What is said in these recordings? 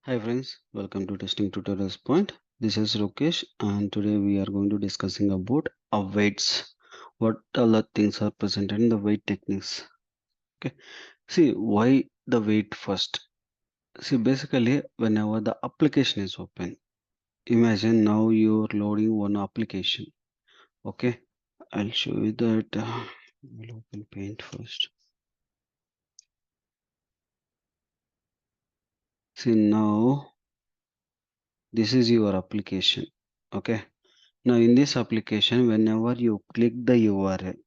Hi friends, welcome to Testing Tutorials Point. This is Lokesh and today we are going to discussing about weights. What all the things are presented in the weight techniques. Okay. See why the weight first. See basically whenever the application is open. Imagine now you're loading one application. Okay. I'll show you that. We'll open Paint first. See now this is your application. Okay. Now in this application, whenever you click the URL,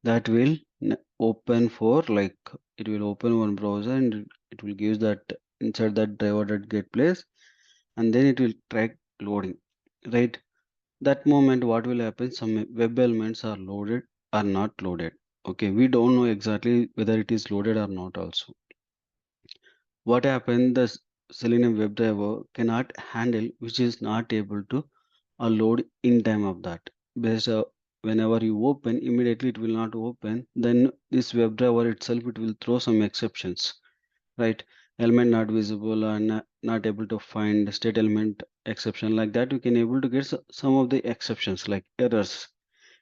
that will open for like it will open one browser and it will give that inside that driver that get place and then it will track loading, right? That moment what will happen, some web elements are loaded or not loaded. Okay, we don't know exactly whether it is loaded or not also. What happened, the Selenium WebDriver cannot handle, which is not able to load in time of that. Based whenever you open, immediately it will not open. Then this WebDriver itself, it will throw some exceptions, right? Element not visible and not able to find state element exception like that. We can able to get some of the exceptions like errors.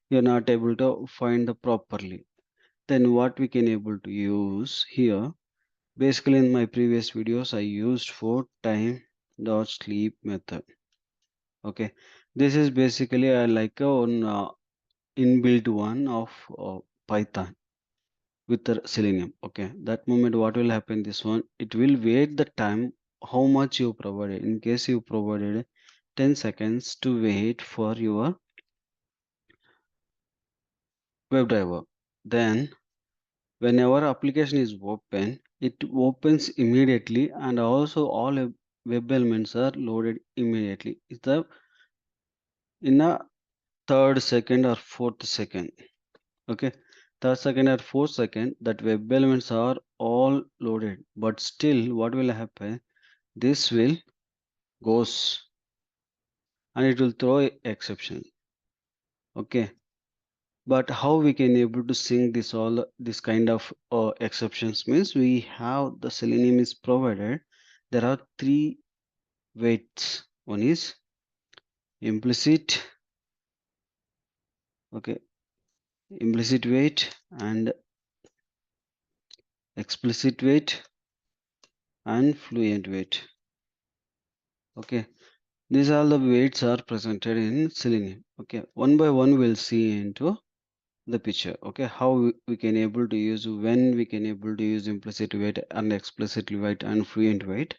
You're not able to find the properly. Then what we can able to use here. Basically, in my previous videos, I used for time dot sleep method. Okay, this is basically like a one inbuilt one of Python with the Selenium. Okay, that moment what will happen? This one it will wait the time how much you provided. In case you provided 10 seconds to wait for your WebDriver, then whenever application is open, it opens immediately and also all web elements are loaded immediately. It's the in a third second or fourth second. Okay, third second or fourth second that web elements are all loaded. But still what will happen? This will goes and it will throw exception. Okay, but how we can able to sync this all this kind of exceptions means we have the Selenium is provided. There are three weights. One is implicit, okay, implicit weight and explicit weight and fluent weight. Okay, these all the weights are presented in Selenium. Okay, one by one we'll see into the picture. Okay, how we can able to use, when we can able to use implicit weight and explicit weight and fluent weight.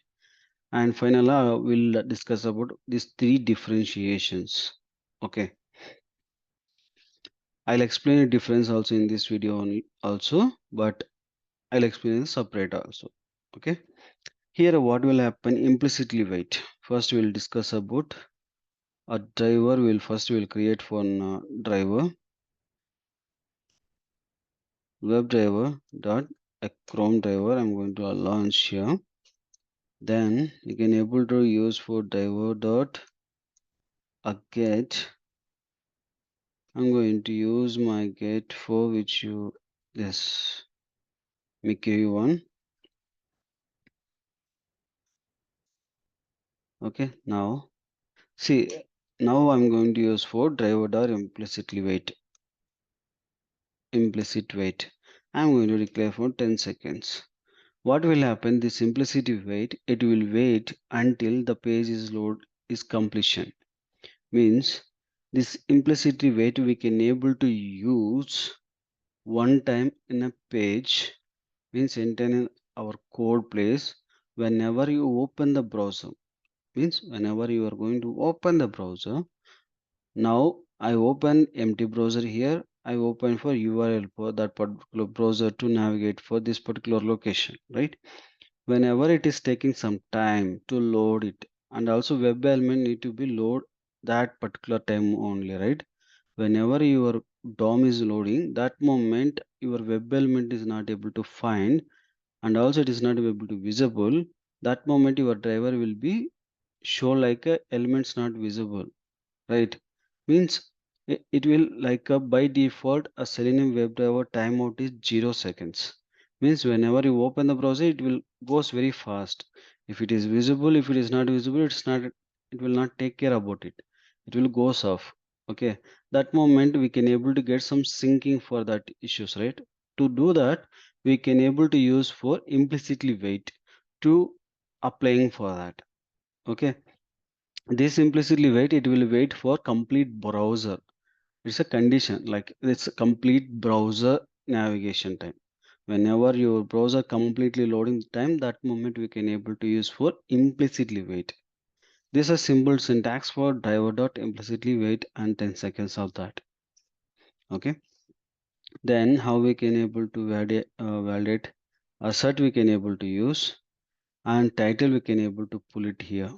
And finally, we'll discuss about these three differentiations. Okay, I'll explain the difference also in this video only also, but I'll explain it separate also. Okay, here what will happen implicitly weight. First, we'll discuss about a driver. We'll create one driver, web driver dot a Chrome driver. I'm going to launch here. Then you can able to use for driver dot a get. I'm going to use my get for which you this Mickey one. Okay, now see, now I'm going to use for driver dot implicitly weight. Implicit weight. I'm going to declare for 10 seconds. What will happen? The simplicity wait, it will wait until the page is load is completion. Means this implicitly wait we can able to use one time in a page, means enter in our code place whenever you open the browser. Means whenever you are going to open the browser. Now I open empty browser here. I open for URL for that particular browser to navigate for this particular location, right? Whenever it is taking some time to load it, and also web element need to be load that particular time only, right? Whenever your DOM is loading, that moment your web element is not able to find and also it is not able to visible, that moment your driver will be show like a elements not visible, right? Means it will like a by default a Selenium WebDriver timeout is 0 seconds. Means whenever you open the browser, it will goes very fast. If it is visible, if it is not visible, it will not take care about it. It will goes off. Okay, that moment we can able to get some syncing for that issues, right? To do that, we can able to use for implicitly wait to applying for that. Okay, this implicitly wait, it will wait for complete browser. It's a condition, like it's a complete browser navigation time. Whenever your browser completely loading time, that moment we can able to use for implicitly wait. This is simple syntax for driver dot implicitly wait and 10 seconds of that. Okay. Then how we can able to validate assert we can able to use, and title we can able to pull it here.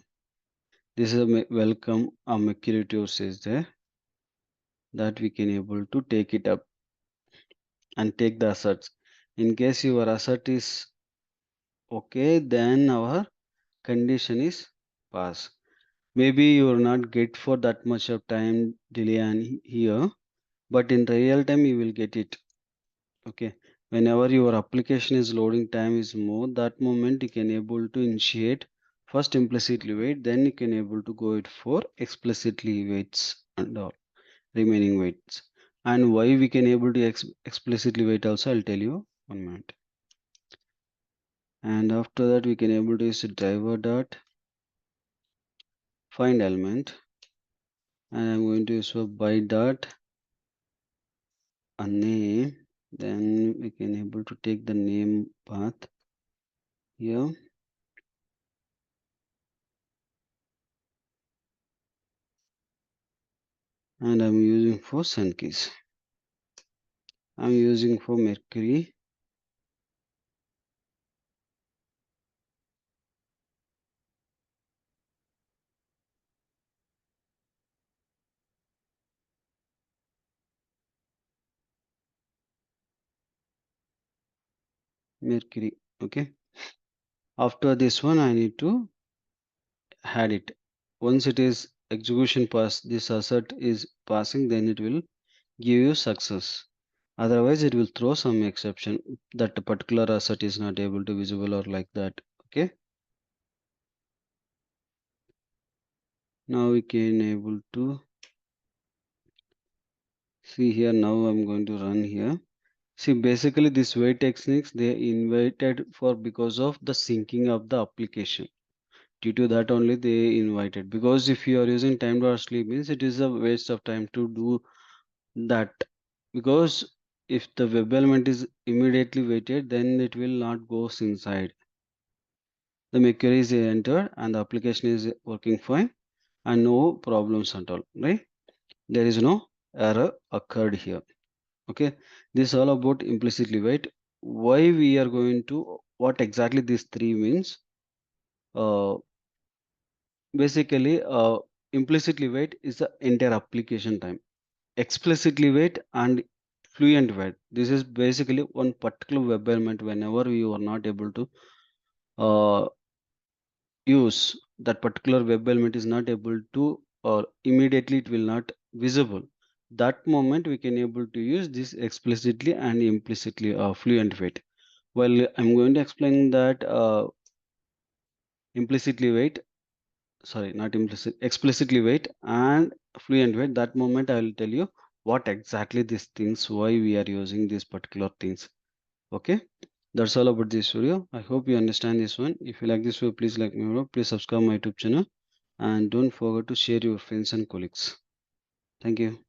This is a welcome Mercury tours is there that we can able to take it up and take the asserts. In case your assert is okay, then our condition is pass. Maybe you will not get for that much of time delay and here, but in real time you will get it. Okay, whenever your application is loading time is more, that moment you can able to initiate first implicitly wait, then you can able to go it for explicitly waits and all remaining waits. And why we can able to explicitly wait also, I'll tell you 1 minute. And after that we can able to use driver dot find element, and I'm going to use for by dot a name. Then we can able to take the name path here, and I'm using for sun keys. I'm using for Mercury. Mercury. Okay. After this one, I need to add it. Once it is execution pass, this assert is passing, then it will give you success. Otherwise, it will throw some exception that a particular asset is not able to visible or like that. Okay. Now we can able to see here. Now I'm going to run here. See, basically this wait techniques they invited for because of the syncing of the application. Due to that only they invited, because if you are using time to sleep means it is a waste of time to do that, because if the web element is immediately waited, then it will not goes inside. The Mercury is entered and the application is working fine and no problems at all, right? There is no error occurred here. Okay, this is all about implicitly wait. Why we are going to what exactly these three means? Basically, implicitly wait is the entire application time. Explicitly wait and fluent wait. This is basically one particular web element. Whenever you are not able to uh, use that particular web element is not able to, or immediately it will not visible. That moment we can able to use this explicitly and implicitly fluent wait. Well, I'm going to explain that implicitly wait, sorry, not implicit, explicitly wait and fluent wait. That moment I will tell you what exactly these things, why we are using these particular things. Okay, that's all about this video. I hope you understand this one. If you like this video, please like my video, please subscribe my YouTube channel, and don't forget to share your friends and colleagues. Thank you.